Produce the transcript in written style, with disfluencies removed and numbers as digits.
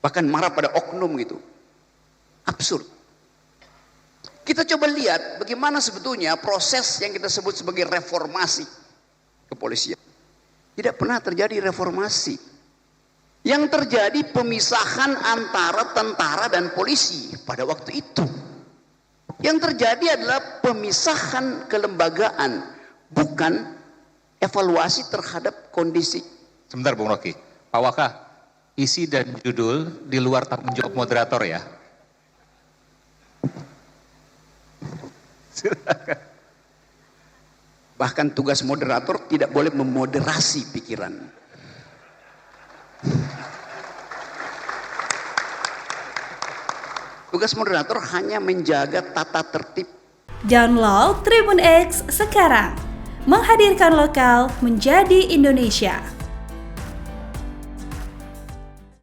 Bahkan marah pada oknum gitu. Absurd. Kita coba lihat bagaimana sebetulnya proses yang kita sebut sebagai reformasi kepolisian. Tidak pernah terjadi reformasi. Yang terjadi pemisahan antara tentara dan polisi pada waktu itu. Yang terjadi adalah pemisahan kelembagaan, bukan evaluasi terhadap kondisi. Sebentar Bung Rocky, Pak Waka, isi dan judul di luar tanggung jawab moderator ya. Silakan. Bahkan tugas moderator tidak boleh memoderasi pikiran. Tugas moderator hanya menjaga tata tertib. Download Tribun X sekarang, menghadirkan lokal menjadi Indonesia.